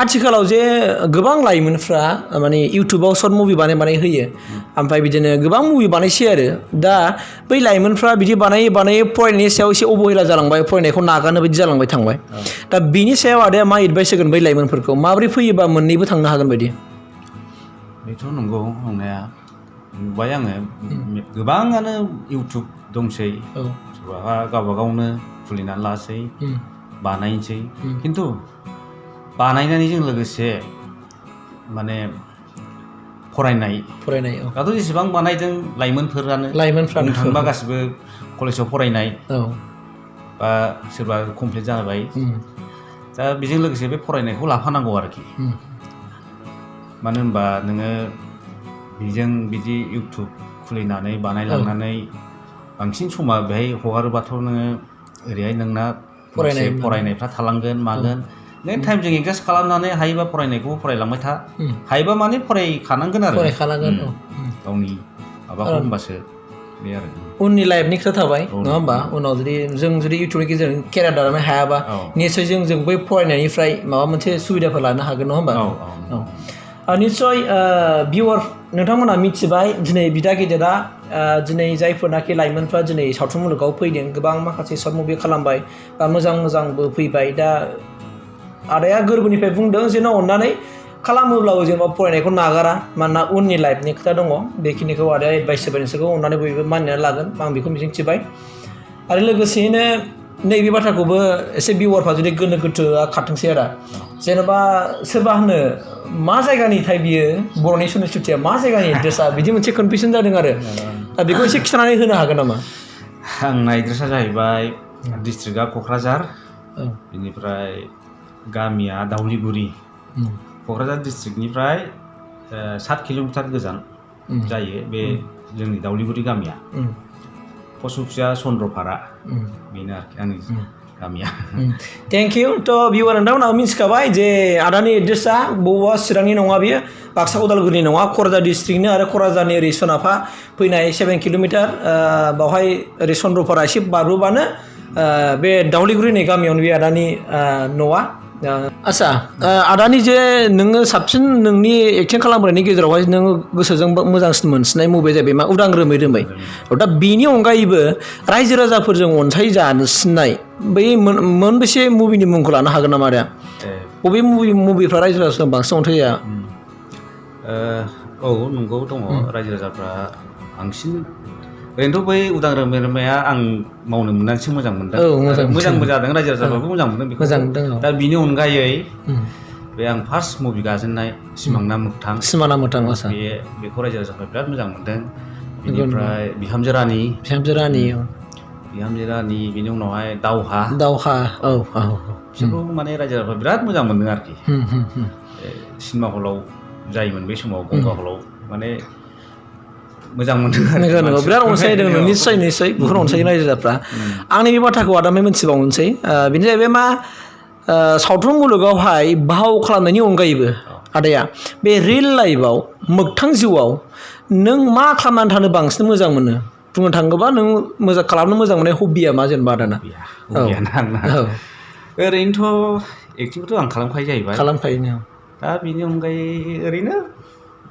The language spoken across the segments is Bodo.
आथिखालाव जे गोबां लाइमोनफ्रा माने इउटुबाव सर्ट मुभि बानाय होयो ओमफ्राय बिदिनो गोबां मुभि बानायसै आरो दा बै लाइमोनफ्रा बिदि बानायै फरायनायनि सायाव एसे अबहेला जालांबाय फरायनायखौ नागारनो बायदि जालांबाय थांबाय दा बिनि सायाव आदाया मा एडभाइस होगोन बै लाइमोनफोरखौ माबोरै फैयोबा मोननैबो थांनो हागोन बायदि बेथ' नंगौ नंनाया नुबाय आङो गोबाङानो इउटुब दंसै सोरबाहा गावबा गावनो खुलिनानै लासै बानायनोसै खिन्थु बानायनायजों लोगोसे माने फरायनाय दाथ' जेसेबां बानायदों लाइमोनफ्रानो बुंनो थाङोबा गासिबो कलेजाव फरायनाय बा सोरबा कमप्लिट जाबाय दा बेजों लोगोसे बे फरायनायखौ लाफानांगौ आरोखि मानो होनबा नोङो बेजों बिदि इउटुब खुलिनानै बानायलांनानै बांसिन समा बेहाय हगारोबाथ' नोङो ओरैहाय नोंना फरायनायफ्रा थालांगोन मागोन नों टाइमजों एडजास्ट खालामनानै हायोबा फरायनायखौ फरायलांबाय था हायोबा माने फरायखानांगोन आरो गावनि माबाखौ होनबासो बे आरो उननि लाइफनि खोथा थाबाय नङा होमबा उनाव जुदि इउटुबनि गेजेरजों केरियार दानो हायाबा निसय जों बै फरायनायनिफ्राय माबा मोनसे सुबिदाफोर लानो हागोन नङा होमबा निसय भिउवार नोंथांमोना मिथिबाय दिनै बिदा गेदेरा दिनै जायफोरनाखि लाइमोनफ्रा दिनै सावथुन मुलुगाव फैदों गोबां माखासे सर्ट मुभि खालामबाय बा मोजांबो फैबाय दा आदाया गोरबोनिफ्राय बुंदों जेन' अननानै खालामोब्लाबो जेनेबा फरायनायखौ नागारा मानोना उननि लाइफनि खोथा दङ बेखिनिखौ आदाया एडभाइस होबाय नोंसोरखौ अननानै बयबो मानिनानै लागोन आं बेखौ मिजिंथिबाय आरो लोगोसेयैनो नैबे बाथ्राखौबो एसे भिउवारफ्रा जुदि गोनो गोथोआ खारथोंसै आरो जेनेबा सोरबा होनो मा जायगानिथाय बियो बर'नि सनिसुतिया मा जायगानि एड्रेसा बिदि मोनसे कनफिउसन जादों आरो दा बेखौ एसे खिन्थानानै होनो हागोन नामा आंना एड्रेसा जाहैबाय डिस्ट्रिक्टआ क'क्राझार बेनिफ्राय गामिया दाउलिगुरि क'क्राझार डिस्ट्रिक्टनिफ्राय 7 किल'मिटार गोजान जायो बे जोंनि दाउलिगुरि गामिया पस्ट अफिसा चन्द्रपारा बेनो आरोखि आंनि गामिया थेंक इउ थ' भिउवार नोंथांमोनहा मिथिखाबाय जे आदानि एड्रेसा बबेबा चिरांनि नङा बियो बाक्सा उदालगुरिनि नङा क'क्राझार डिस्ट्रिक्टनि आरो क'क्राझारनि ओरै सोनाबहा फैनाय 7 किल'मिटार बावहाय ओरै चन्द्रपारा एसे बारबोबानो बे दाउलिगुरिनि गामियावनो बे आदानि न'आ आच्छा आदानि जे नोङो साबसिन नोंनि एक्टिं खालामनायनि गेजेरावहाय नोङो गोसोजों मोजांसिन मोनसिननाय मुभिया जाहैबाय मा उदां रोमै दा बेनि अनगायैबो रायजो राजाफोरजों अनसायजासिननाय बै मोनबेसे मुभिनि मुंखौ लानो हागोन नामा आदाया बबे मुभिफ्रा रायजो राजाफोरजों बांसिन अनसायजाया औ नंगौ दङ रायजो राजाफ्रा बांसिन ओरैनोथ' बै उदां रोमैया आं मावनो मोननानैसो मोजां मोनदों मोजांबो जादों रायजो राजाफ्राबो मोजां मोनदों बेखौ दा बिनि अनगायै बे आं फार्स्ट मुभि गाजेननाय सिमांना मोगथां बेखौ रायजो राजाफ्रा बिराद मोजां मोनदों बेनिफ्राय बिहामजो रानि बेनि उनावहाय दावहा बिसोरखौ माने रायजो राजाफ्रा बिराद मोजां मोनदों आरोखि सिनेमा हलाव जायोमोन बे समाव गंगा हलाव माने मोजां मोनदों बिराद अनसायदों निस्सय बुहुत अनसायो रायजो राजाफ्रा आंनि बे बाथ्राखौ आदामै मोनथिबावनोसै बेनो जाहैबाय मा सावथुन मुलुगावहाय बाहाव खालामनायनि अनगायैबो आदाया बे रियेल लाइफआव मोगथां जिउआव नों मा खालामनानै थानो बांसिन मोजां मोनो बुंनो थाङोबा नों मोजां खालामनो मोजां मोननाय हबिया मा जेनेबा आदाना ओरैनोथ' एक्टिंखौथ' आं खालामखायो जाहैबाय दा बेनि अनगायै ओरैनो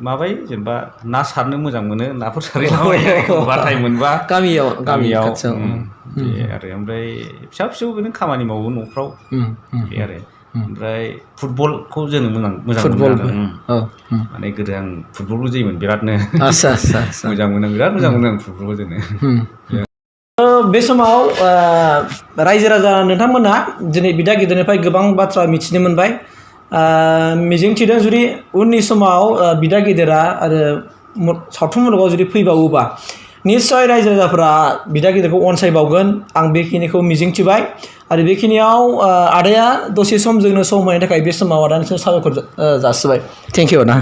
माबायो जेनेबा ना सारनो मोजां मोनो नाफोर सारहैलाबायो टाइम मोनबा गामियाव आरो ओमफ्राय फिसा बिदिनो खामानि मावो न'फ्राव बे आरो ओमफ्राय फुटबलखौ जोनो मोजां मोनो माने गोदो आं फुटबलबो जोयोमोन बिरादनो मोजां मोनो बिराद मोजां मोनो आं फुटबलबो जोनो बे समाव रायजो राजा नोंथांमोनहा दिनै बिदा गिदिरनिफ्राय गोबां बाथ्रा मिथिनो मोनबाय मिजिंथिदों जुदि उननि समाव बिदा गेदेरा आरो सावथुन मुलुगाव जुदि फैबावोबा निस्सय रायजो राजाफ्रा बिदा गेदेरखौ अनसायबावगोन आं बेखिनिखौ मिजिंथिबाय आरो बेखिनियाव आदाया दसे सम जोंनो सम होनायनि थाखाय बे समाव आदानिसिम साबायखर जासिबाय थेंक इउ ना